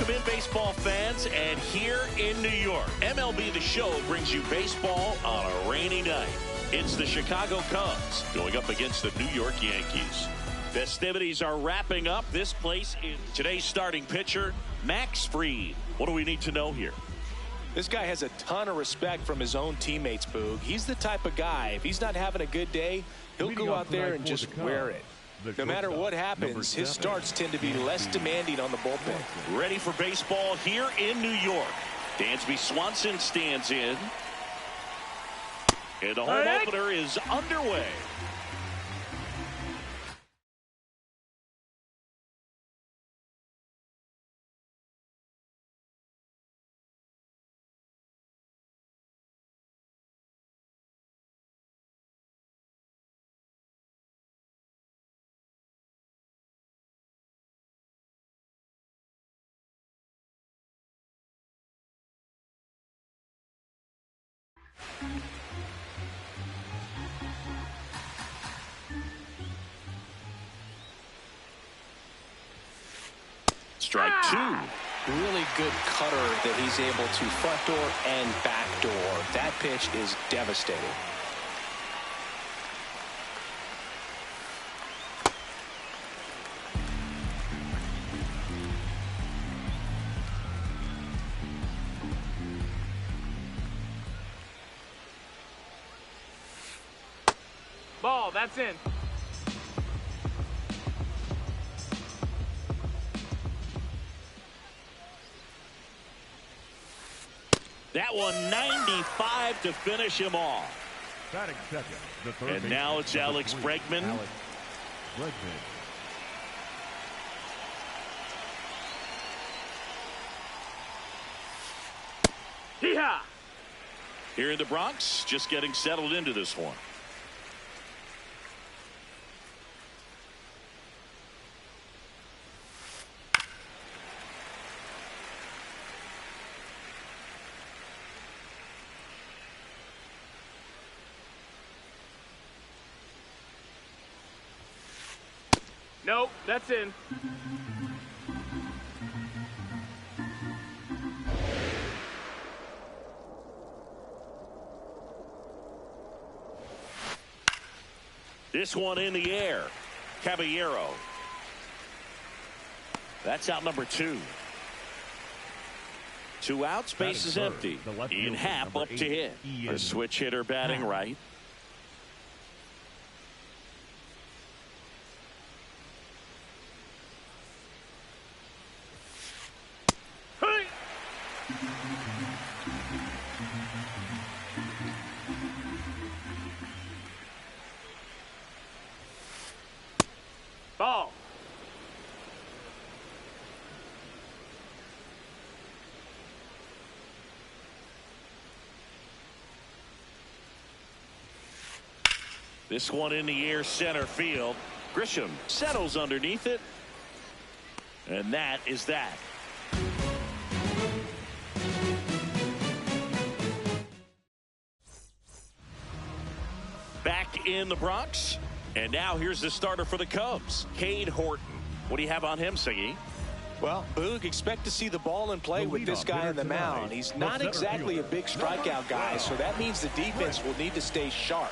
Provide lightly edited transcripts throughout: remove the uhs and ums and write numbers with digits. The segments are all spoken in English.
Welcome in, baseball fans, and here in New York, MLB The Show brings you baseball on a rainy night. It's the Chicago Cubs going up against the New York Yankees. Festivities are wrapping up. This place is today's starting pitcher, Max Fried. What do we need to know here? This guy has a ton of respect from his own teammates, Boog. He's the type of guy, if he's not having a good day, he'll go out there and just wear it. No matter what happens, his starts tend to be less demanding on the bullpen. Ready for baseball here in New York. Dansby Swanson stands in. And the home opener is underway. Strike two. Really good cutter that he's able to front door and back door. That pitch is devastating. Ball, that's in. That one 95 to finish him off. Batting second, the third and now it's Alex Bregman. Hee-haw! Here in the Bronx, just getting settled into this one. Nope, that's in. This one in the air. Caballero. That's out number two. Two outs, base is empty. Ian Happ up to hit. A switch hitter batting right. Ball. This one in the air, center field. Grisham settles underneath it. And that is that. Back in the Bronx. And now here's the starter for the Cubs, Cade Horton. What do you have on him, Siggy? Well, Boog, expect to see the ball in play with this guy on the mound. He's not exactly a big strikeout guy, so that means the defense will need to stay sharp.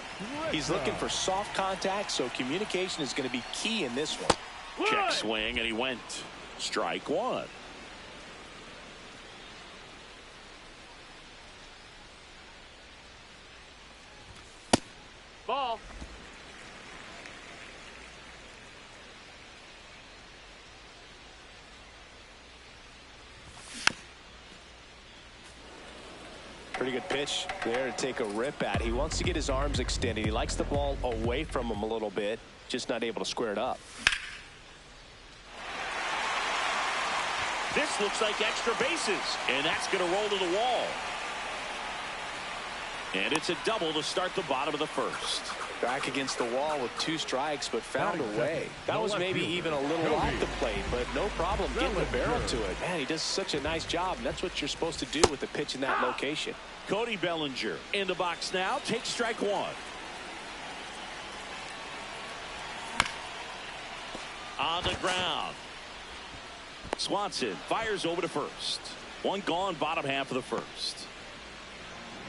He's looking for soft contact, so communication is going to be key in this one. Check swing, and he went. Strike one. Ball. Pretty good pitch there to take a rip at. He wants to get his arms extended. He likes the ball away from him a little bit, just not able to square it up. This looks like extra bases, and that's going to roll to the wall. And it's a double to start the bottom of the first. Back against the wall with two strikes, but found a way. That was maybe even a little off the plate, but no problem getting the barrel to it. Man, he does such a nice job, and that's what you're supposed to do with the pitch in that location. Cody Bellinger in the box now. Takes strike one. On the ground. Swanson fires over to first. One gone, bottom half of the first.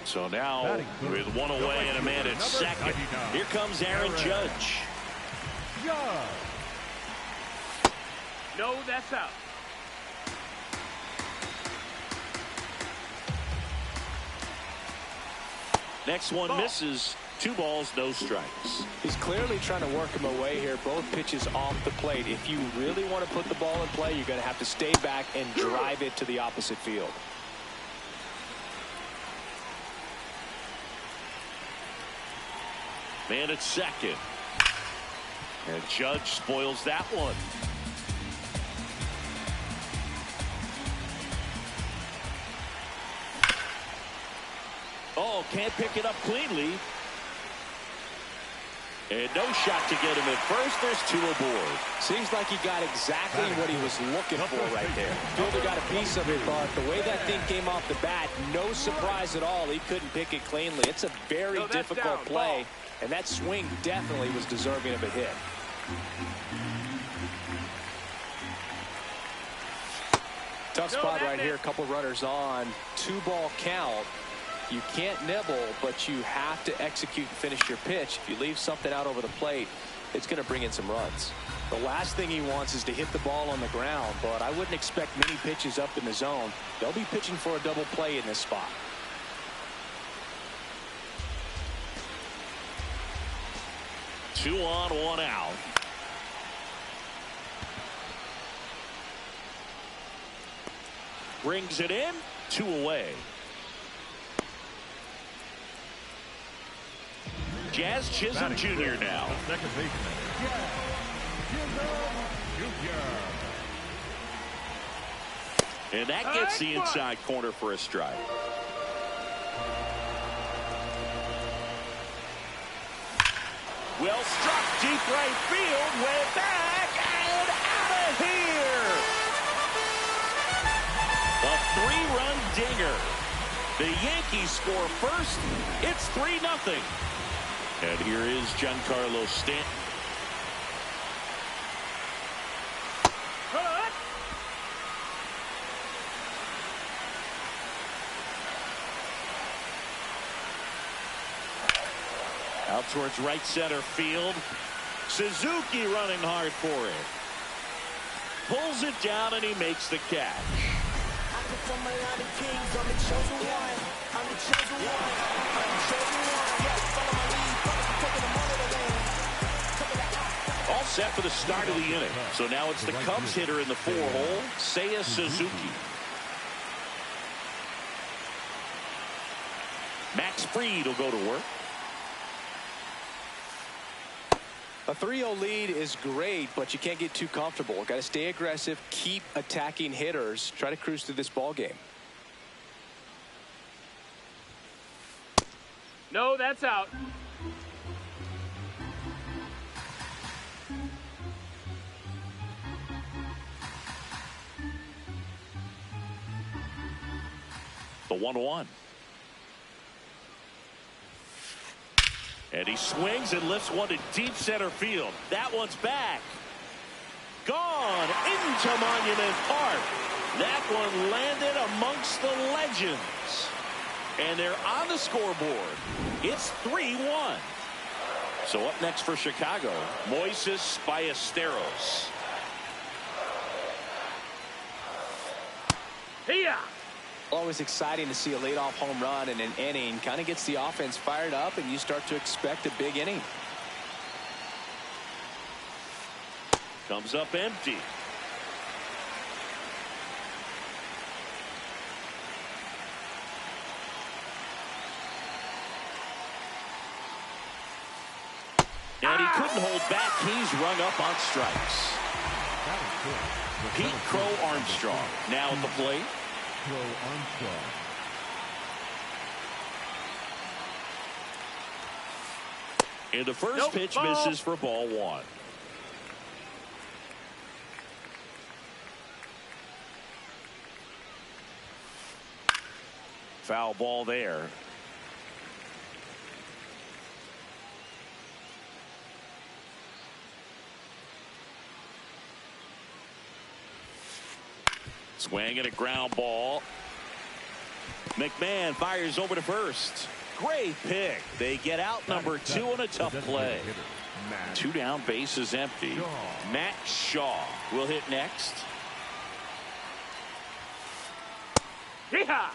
So now with one away and a man at second, here comes Aaron Judge. No, that's out. Next one misses. 2 balls, no strikes. He's clearly trying to work him away here. Both pitches off the plate. If you really want to put the ball in play, you're going to have to stay back and drive it to the opposite field. Man at second. And Judge spoils that one. Oh, can't pick it up cleanly. And no shot to get him at first. There's 2 aboard. Seems like he got exactly what he was looking for right there. Fielder got a piece of it, but the way that thing came off the bat, no surprise at all. He couldn't pick it cleanly. It's a very difficult play, and that swing definitely was deserving of a hit. Tough spot right here. A couple runners on. 2-ball count. You can't nibble, but you have to execute and finish your pitch. If you leave something out over the plate, it's going to bring in some runs. The last thing he wants is to hit the ball on the ground, but I wouldn't expect many pitches up in the zone. They'll be pitching for a double play in this spot. Two on, 1 out. Brings it in, 2 away. Jazz Chisholm Jr. now. Second baseman, Jazz Chisholm Jr. And that gets the inside corner for a strike. Well struck, deep right field, way back, and out of here. A 3-run dinger. The Yankees score first. It's 3-0. And here is Giancarlo Stanton. Out towards right center field. Suzuki running hard for it. Pulls it down and he makes the catch. All set for the start of the inning. So now it's the Cubs hitter in the 4-hole, Seiya Suzuki. Max Fried will go to work. A 3-0 lead is great, but you can't get too comfortable. Got to stay aggressive, keep attacking hitters, try to cruise through this ball game. No, that's out. The 1-1. And he swings and lifts one to deep center field. That one's back. Gone into Monument Park. That one landed amongst the legends. And they're on the scoreboard. It's 3-1. So up next for Chicago, Moises Ballesteros. Here. Always exciting to see a leadoff home run in an inning. Kind of gets the offense fired up, and you start to expect a big inning. Comes up empty. And he couldn't hold back. He's rung up on strikes. Pete Crow Armstrong now at the plate. Armstrong. And the first pitch misses for ball 1. Foul ball there. Swing and a ground ball. McMahon fires over to first. Great pick. They get out number 2 on a tough play. 2 down, base is empty. Matt Shaw will hit next. Yeehaw!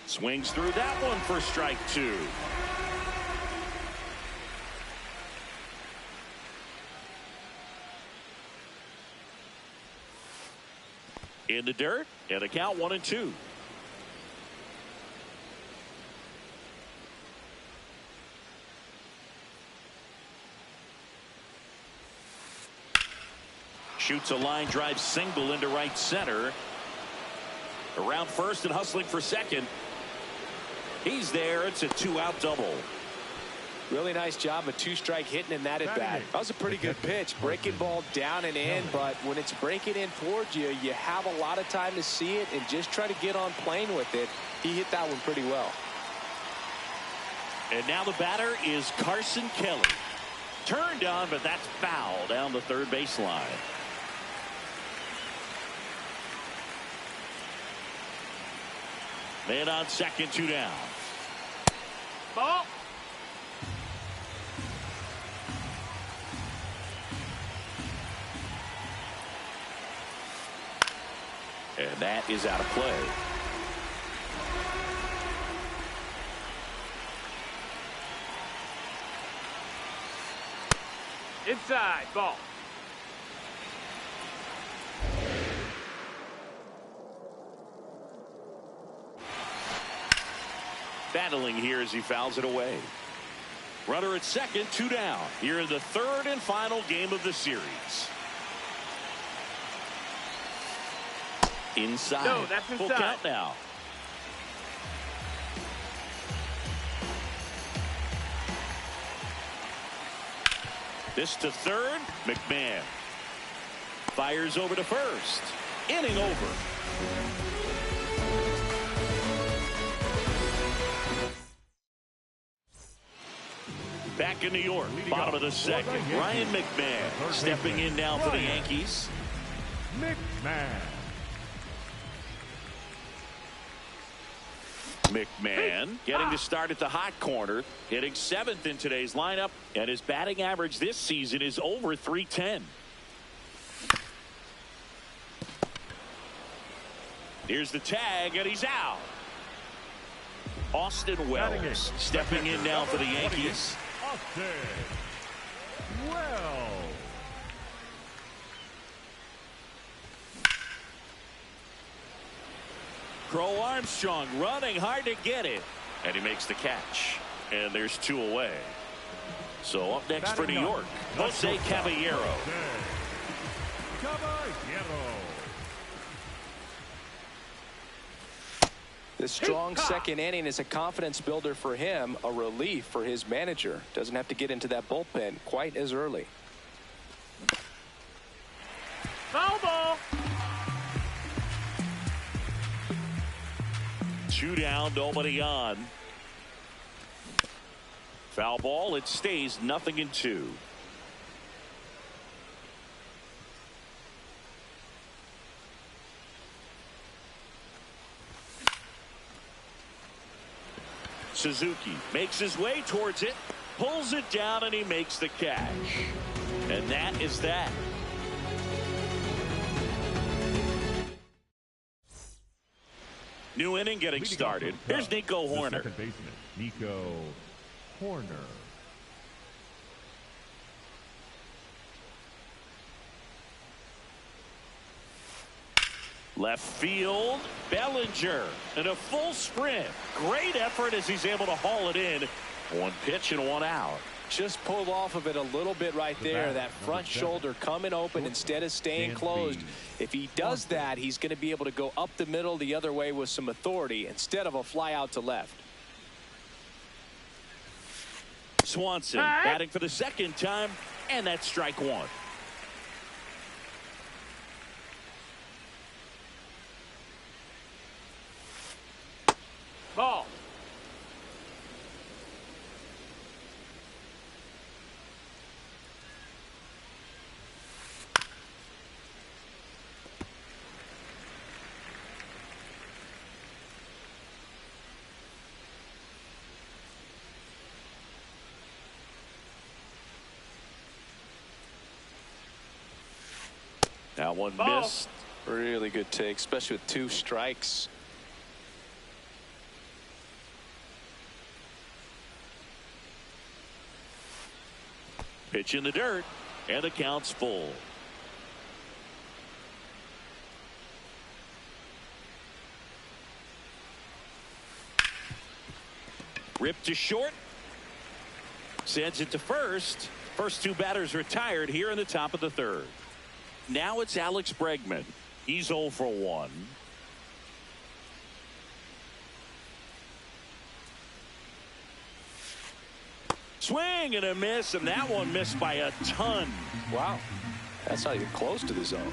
Swings through that one for strike 2. In the dirt, and a count 1-2. Shoots a line drive single into right center. Around first and hustling for second. He's there. It's a 2-out double. Really nice job of 2-strike hitting in that at bat. That was a pretty good pitch. Breaking ball down and in, but when it's breaking in towards you, you have a lot of time to see it and just try to get on plane with it. He hit that one pretty well. And now the batter is Carson Kelly. Turned on, but that's foul down the third baseline. Man on second, 2 down. Ball. And that is out of play. Inside. Ball. Battling here as he fouls it away. Runner at second, 2 down. Here in the third and final game of the series. Inside. No, that's inside. Full count now. This to third. McMahon fires over to first. Inning over. Back in New York, bottom of the second. Ryan McMahon stepping in now for the Yankees. McMahon getting to start at the hot corner, hitting 7th in today's lineup, and his batting average this season is over .310. Here's the tag, and he's out. Austin Wells stepping in now for the Yankees. Austin Wells. Crow Armstrong running hard to get it, and he makes the catch, and there's 2 away. So up next for New York, Jose Caballero. The strong second inning is a confidence builder for him, a relief for his manager. Doesn't have to get into that bullpen quite as early. Foul ball. 2 down, nobody on. Foul ball, it stays 0-2. Suzuki makes his way towards it, pulls it down, and he makes the catch. And that is that. New inning getting started. Here's Nico Hoerner. Second baseman, Nico Hoerner. Left field, Bellinger in a full sprint. Great effort as he's able to haul it in. 1 pitch and 1 out. Just pulled off of it a little bit right there. That front shoulder coming open instead of staying closed. If he does that, he's going to be able to go up the middle the other way with some authority instead of a fly out to left. Swanson batting for the second time, and that's strike 1. Ball. That one Ball. missed. Really good take, especially with 2 strikes. Pitch in the dirt, and the count's full. Ripped to short. Sends it to first. First 2 batters retired here in the top of the 3rd. Now it's Alex Bregman. He's 0 for 1. Swing and a miss, and that one missed by a ton. Wow, that's not even close to the zone.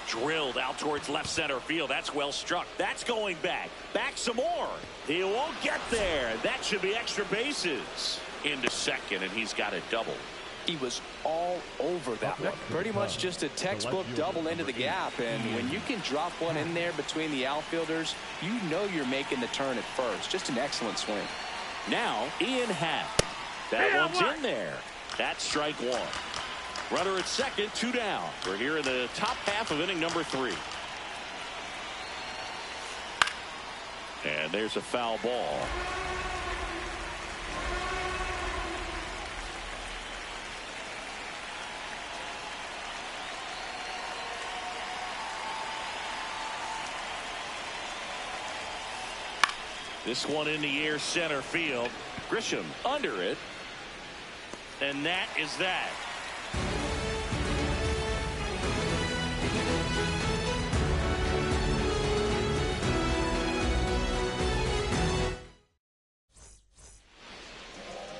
Drilled out towards left center field. That's well struck. That's going back. Back some more. He won't get there. That should be extra bases. Into second, and he's got a double. He was all over that one. Pretty much just a textbook double into the gap. And when you can drop one in there between the outfielders, you know you're making the turn at first. Just an excellent swing. Now, Ian Happ. That one's in there. That's strike 1. Runner at second, 2 down. We're here in the top half of inning number 3. And there's a foul ball. This one in the air, center field. Grisham under it. And that is that.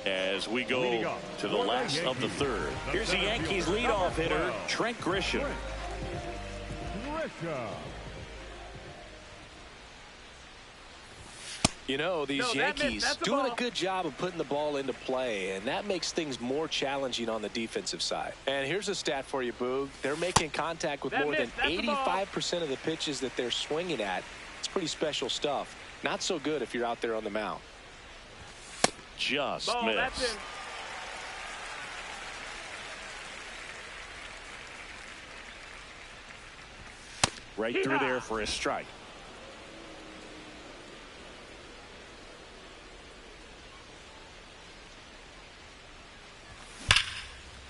As we go to the last of the 3rd. Here's the Yankees leadoff hitter, Trent Grisham. You know, these Yankees doing a good job of putting the ball into play, and that makes things more challenging on the defensive side. And here's a stat for you, Boog. They're making contact with more than 85% of the pitches that they're swinging at. It's pretty special stuff. Not so good if you're out there on the mound. Just missed. Right through there for a strike.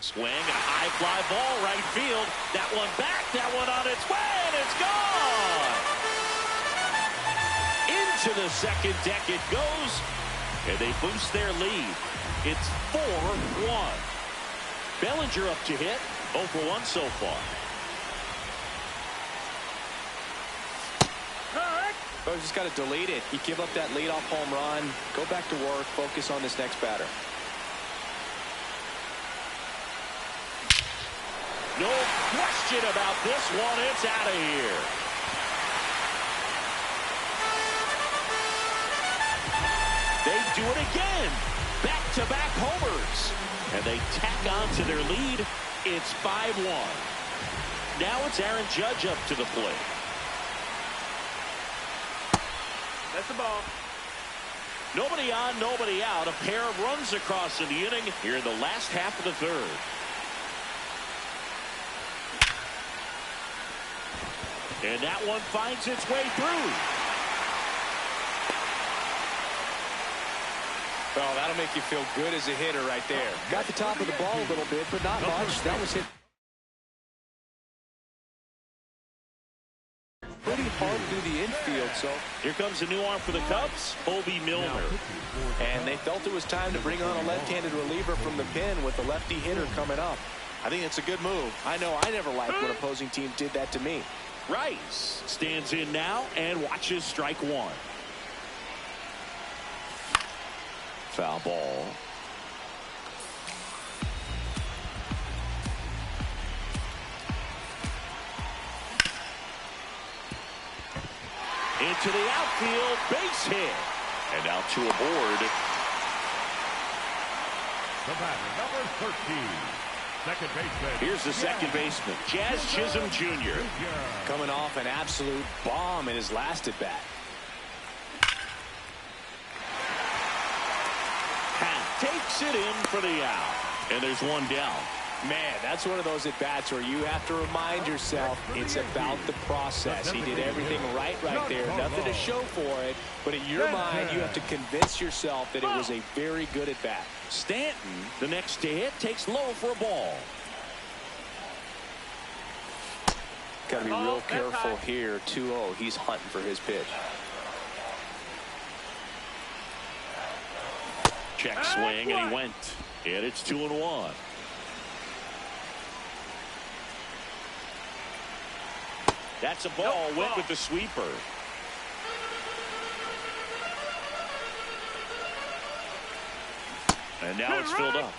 Swing and a high fly ball right field. That one back, that one on its way, and it's gone. Into the second deck it goes, and they boost their lead. It's 4-1. Bellinger up to hit, 0 for 1 so far. Oh, just got to delete it. You give up that leadoff home run, go back to work, focus on this next batter. No question about this one. It's out of here. They do it again. Back-to-back homers. And they tack on to their lead. It's 5-1. Now it's Aaron Judge up to the plate. That's the ball. Nobody on, nobody out. A pair of runs across in the inning here in the last half of the 3rd. And that one finds its way through. Oh, that'll make you feel good as a hitter right there. Got the top of the ball a little bit, but not much. That was hit pretty hard through the infield. So here comes a new arm for the Cubs, Bobby Milner. And they felt it was time to bring on a left-handed reliever from the pen with the lefty hitter coming up. I think it's a good move. I know I never liked when opposing team did that to me. Rice stands in now and watches strike 1. Foul ball. Into the outfield, base hit. And out to a board. The batter, number 13. Second baseman. Here's the second baseman, Jazz Chisholm Jr. Coming off an absolute bomb in his last at bat. Takes it in for the out. And there's one down. Man, that's one of those at-bats where you have to remind yourself it's about the process. He did everything right there. Nothing to show for it. But in your mind, you have to convince yourself that it was a very good at-bat. Stanton, the next to hit, takes low for a ball. Got to be real careful here. 2-0. He's hunting for his pitch. Check swing, and he went. And it's 2-1. That's a ball. Went with the sweeper. And now it's filled up.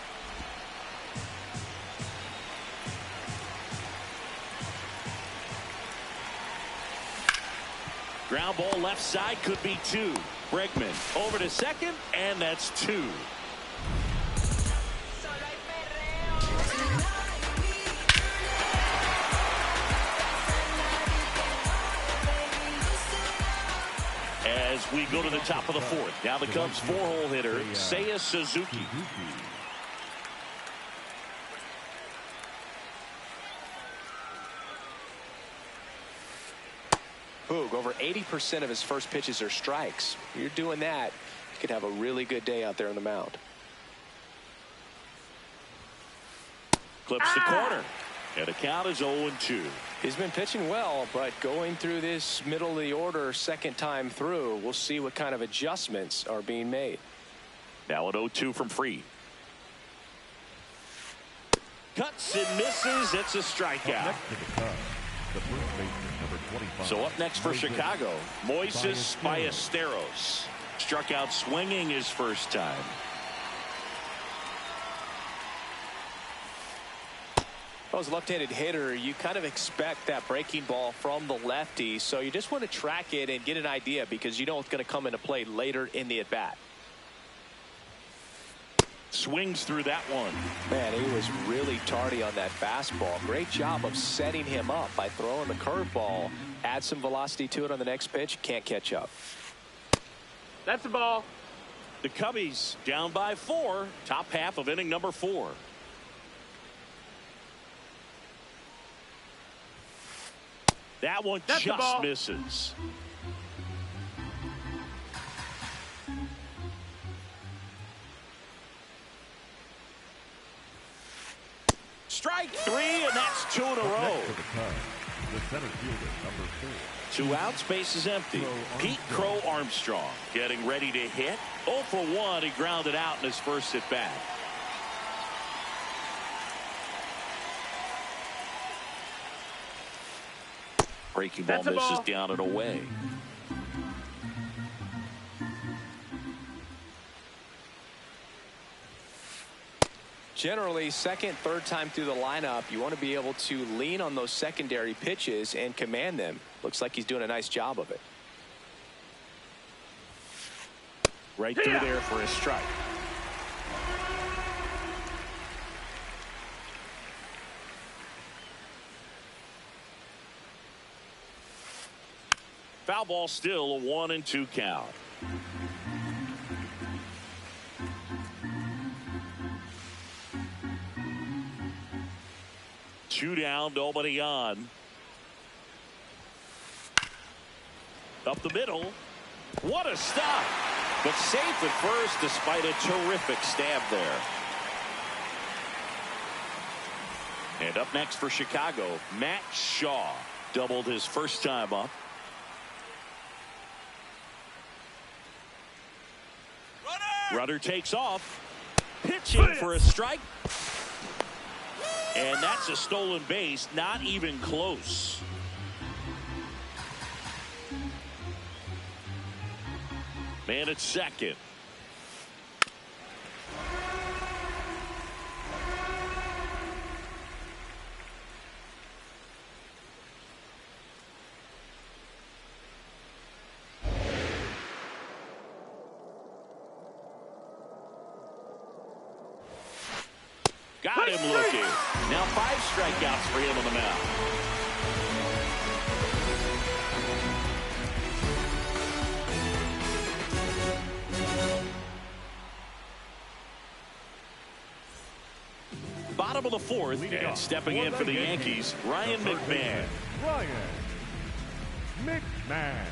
Ground ball left side, could be 2. Bregman over to second, and that's 2. As we go to the top of the 4th. Now the Cubs 4-hole hitter, Seiya Suzuki. Boog, over 80% of his first pitches are strikes. You're doing that, you could have a really good day out there on the mound. Clips the corner. And the count is 0-2. He's been pitching well, but going through this middle of the order second time through, we'll see what kind of adjustments are being made. Now an 0-2 from Free. Cuts and misses. It's a strikeout. So up next for Chicago, Moises Ballesteros. Struck out swinging his first time. Well, as a left-handed hitter, you kind of expect that breaking ball from the lefty, so you just want to track it and get an idea because you know it's going to come into play later in the at-bat. Swings through that one. Man, he was really tardy on that fastball. Great job of setting him up by throwing the curveball. Add some velocity to it on the next pitch. Can't catch up. That's the ball. The Cubbies down by 4. Top half of inning number 4. That one just misses. Strike 3, and that's 2 in a row. The center fielder, number 4. 2 outs, base is empty. Pete Crow Armstrong getting ready to hit. 0 for 1. He grounded out in his first at bat. Breaking ball misses down and away. Generally, second, third time through the lineup, you want to be able to lean on those secondary pitches and command them. Looks like he's doing a nice job of it. Right through there for a strike. Foul ball, still a 1-2 count. Two down, nobody on. Up the middle. What a stop. But safe at first despite a terrific stab there. And up next for Chicago, Matt Shaw. Doubled his first time up. Runner takes off. Pitching for a strike. And that's a stolen base. Not even close. Man at second. Got him looking. Now 5 strikeouts for him on the mound. bottom of the fourth, and stepping in for the Yankees, Ryan McMahon. Ryan McMahon.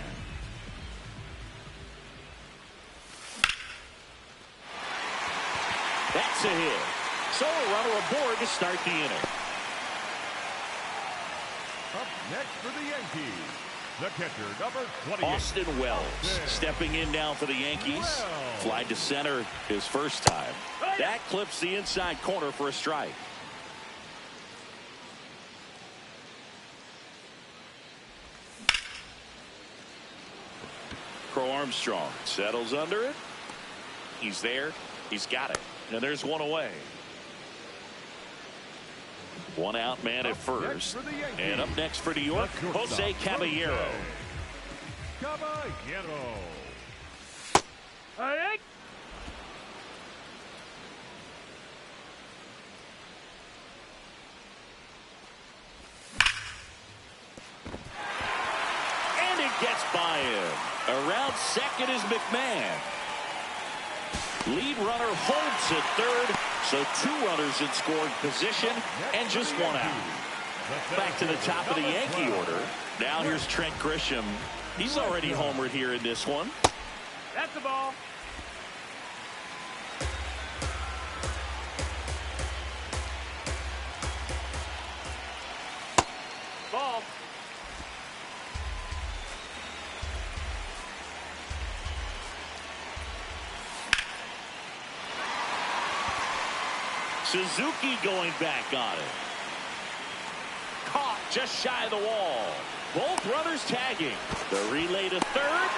That's a hit. So a runner aboard to start the inning. Up next for the Yankees, the catcher, number 28. Austin Wells stepping in now for the Yankees. Fly to center his first time. That clips the inside corner for a strike. Crow Armstrong settles under it. He's there. He's got it. And there's one away. One out man at first. And up next for New York, Jose Caballero. Caballero. All right. And it gets by him. Around second is McMahon. Lead runner holds at third, so 2 runners in scoring position and just 1 out. Back to the top of the Yankee order. Now here's Trent Grisham. He's already homered here in this one. That's the ball. Ball. Suzuki going back on it. Caught just shy of the wall. Both runners tagging. The relay to third.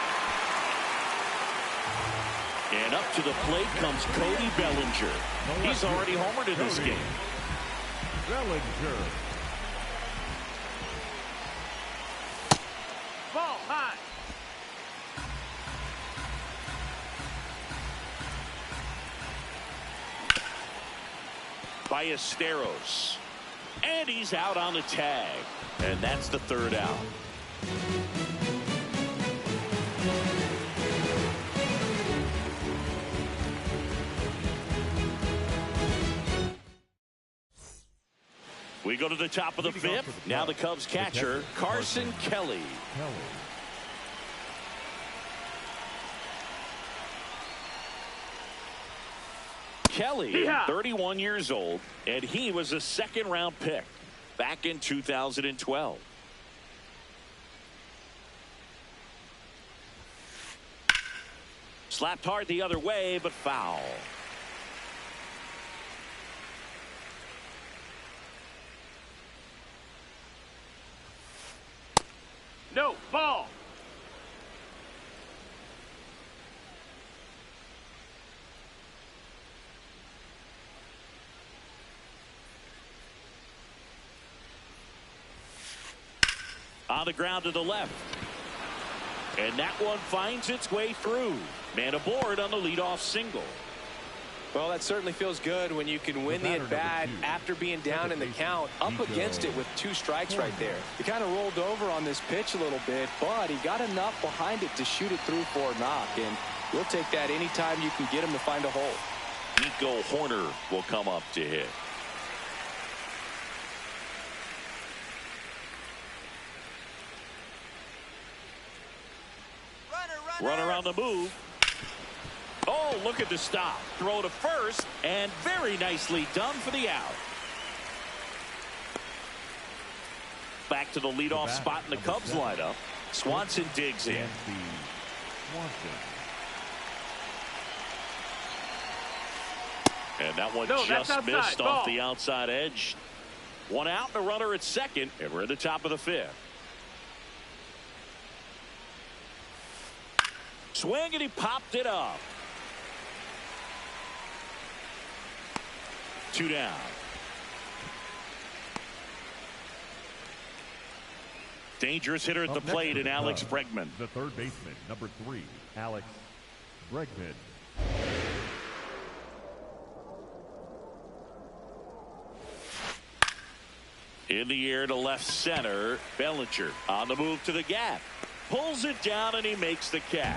And up to the plate comes Cody Bellinger. He's already homered in this game. Bellinger. Ball high. Ballesteros. And he's out on the tag. And that's the third out. We go to the top of the fifth. Now the Cubs catcher, Carson Kelly. Kelly, 31 years old, and he was a second-round pick back in 2012. Slapped hard the other way, but foul. No, ball. On the ground to the left. And that one finds its way through. Man aboard on the leadoff single. Well, that certainly feels good when you can win the at-bat after being down in the count, up against it with 2 strikes right there. He kind of rolled over on this pitch a little bit, but he got enough behind it to shoot it through for a knock, and you'll take that anytime you can get him to find a hole. Nico Horner will come up to hit. Runner on the move. Oh, look at the stop. Throw to first, and very nicely done for the out. Back to the leadoff spot in the Cubs lineup. Swanson digs in. And that one just missed off the outside edge. 1 out and a runner at second, and we're at the top of the fifth. Swing, and he popped it up. 2 down. Dangerous hitter at the plate in Alex Bregman. The third baseman, number 3, Alex Bregman. In the air to left center, Bellinger on the move to the gap. Pulls it down, and he makes the catch.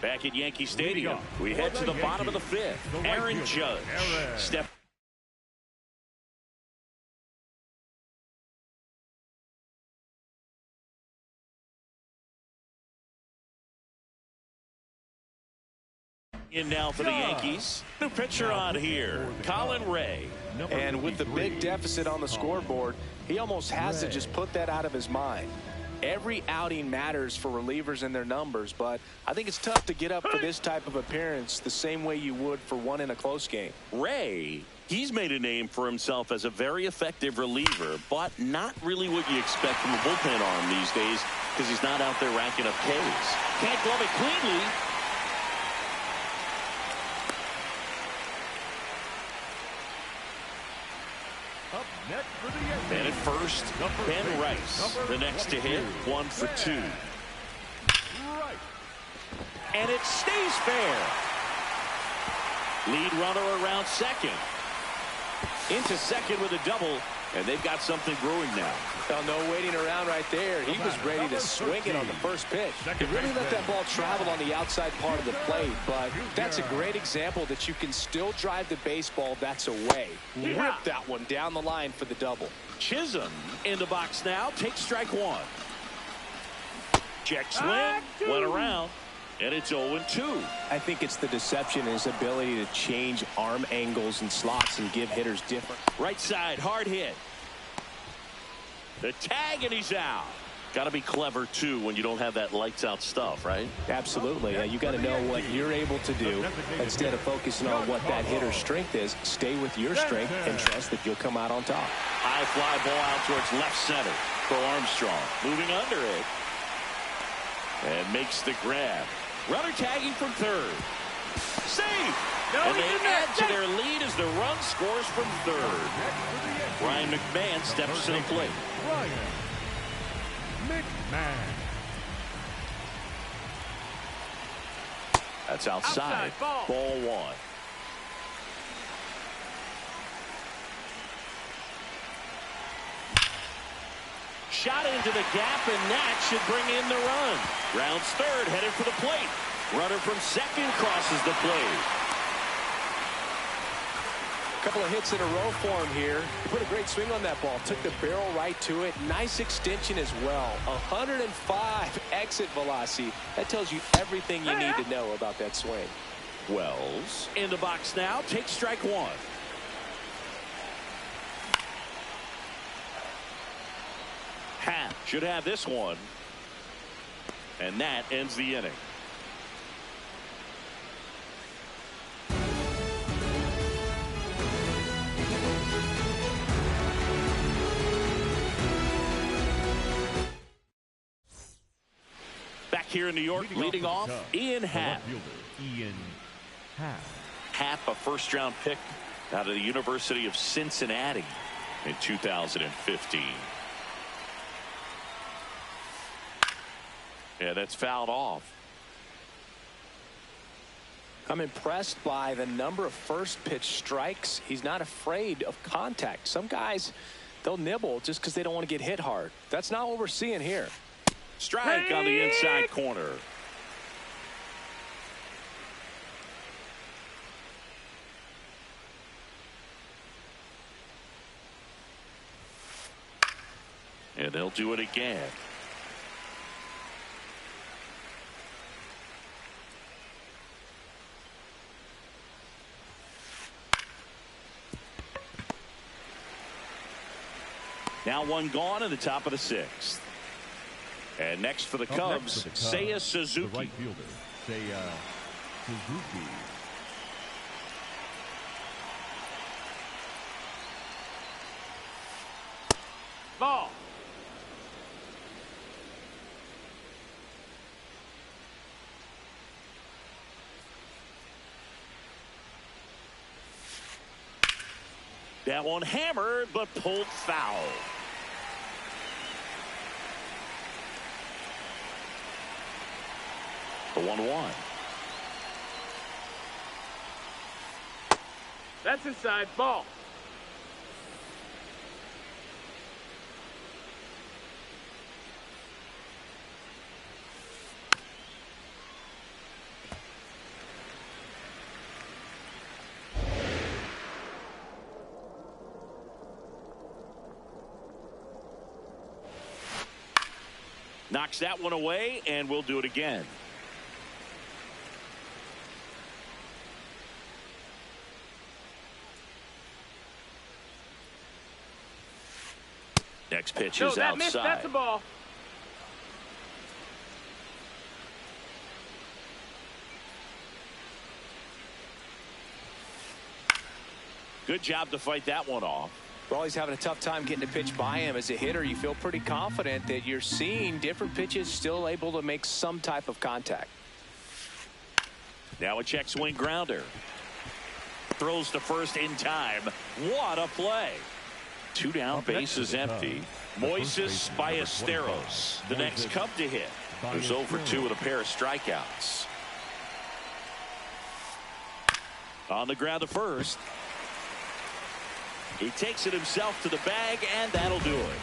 Back at Yankee Stadium, we head to the bottom of the fifth. Aaron Judge. Step in now for the Yankees. New pitcher on here, Colin Ray. And with the big deficit on the scoreboard, he almost has to just put that out of his mind. Every outing matters for relievers and their numbers, but I think it's tough to get up for this type of appearance the same way you would for one in a close game. Ray, he's made a name for himself as a very effective reliever, but not really what you expect from a bullpen arm these days because he's not out there racking up Ks. Can't glove it cleanly. Next for the Yankees. And at first, Ben Rice, the next to hit, 1 for 2. Right. And it stays fair. Lead runner around second. Into second with a double, and they've got something brewing now. Well, no waiting around right there. He was ready to swing it on the first pitch. He really let that ball travel on the outside part of the plate, but that's a great example that you can still drive the baseball that's away. Rip that one down the line for the double. Chisholm in the box now. Takes strike one. Check swing. Went around. And it's 0-2. I think it's the deception in his ability to change arm angles and slots and give hitters different. Right side, hard hit. The tag, and he's out. Got to be clever, too, when you don't have that lights-out stuff, right? Absolutely. You got to know what you're able to do instead of focusing on what that hitter's strength is. Stay with your strength and trust that you'll come out on top. High fly ball out towards left center for Armstrong. Moving under it. And makes the grab. Runner tagging from third. Save! And they add to their lead as the run scores from third. Ryan McMahon steps to the plate. Ryan McMahon. That's outside. Ball 1. Shot into the gap, and that should bring in the run. Rounds third, headed for the plate. Runner from second crosses the plate. A couple of hits in a row for him here. He put a great swing on that ball. Took the barrel right to it. Nice extension as well. 105 exit velocity. That tells you everything you need to know about that swing. Wells in the box now. Takes strike one. Happ should have this one. And that ends the inning. Back here in New York, leading off, Ian Happ. Ian Happ. Happ, a first-round pick out of the University of Cincinnati in 2015. Yeah, that's fouled off. I'm impressed by the number of first pitch strikes. He's not afraid of contact. Some guys, they'll nibble just because they don't want to get hit hard. That's not what we're seeing here. Strike on the inside corner. And they'll do it again. Now one gone in the top of the sixth. And next for the Cubs, Seiya Suzuki. The right fielder, Seiya Suzuki. Ball. That one hammered, but pulled foul. The 1-1. That's inside. Ball. Knocks that one away, and we'll do it again. Next pitch is outside. Missed. That's a ball. Good job to fight that one off. Well, he's having a tough time getting a pitch by him. As a hitter, you feel pretty confident that you're seeing different pitches still able to make some type of contact. Now a check swing grounder. Throws to first in time. What a play. 2 down, bases empty. Moises Ballesteros, the next Cub to hit. Who's 0 for 2 with a pair of strikeouts. On the ground to first. He takes it himself to the bag, and that'll do it.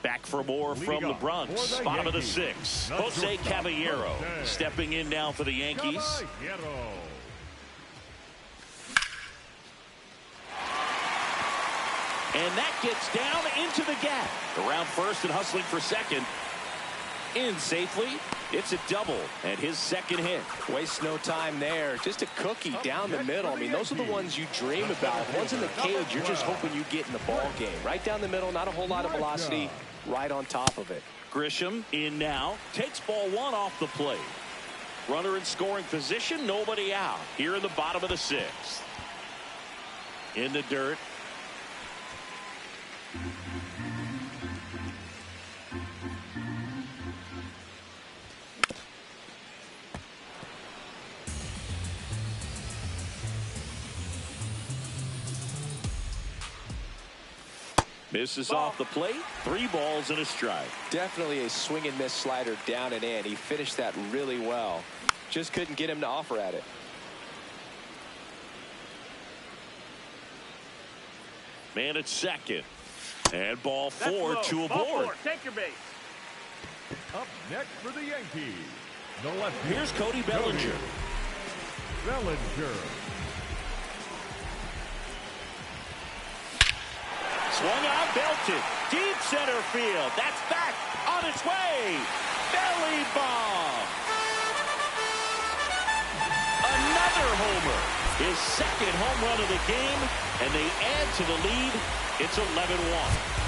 Back for more from the Bronx. Bottom of the 6th. Jose Caballero stepping in now for the Yankees. And that gets down into the gap. Around first and hustling for second. In safely. It's a double and his second hit. Waste no time there. Just a cookie down the middle. I mean, those are the ones you dream about. Ones in the cage, you're just hoping you get in the ball game. Right down the middle, not a whole lot of velocity. Right on top of it. Grisham in now. Takes ball 1 off the plate. Runner in scoring position. Nobody out. Here in the bottom of the 6th. In the dirt. Misses off the plate. 3 balls and a strike. Definitely a swing and miss slider down and in. He finished that really well. Just couldn't get him to offer at it. Man at second. And ball 4 to a board. Take your base. Up next for the Yankees, the left. Here's Cody Bellinger. Swung on, belted. Deep center field. That's back on its way. Belly bomb. Another homer. His second home run of the game. And they add to the lead. It's 11-1.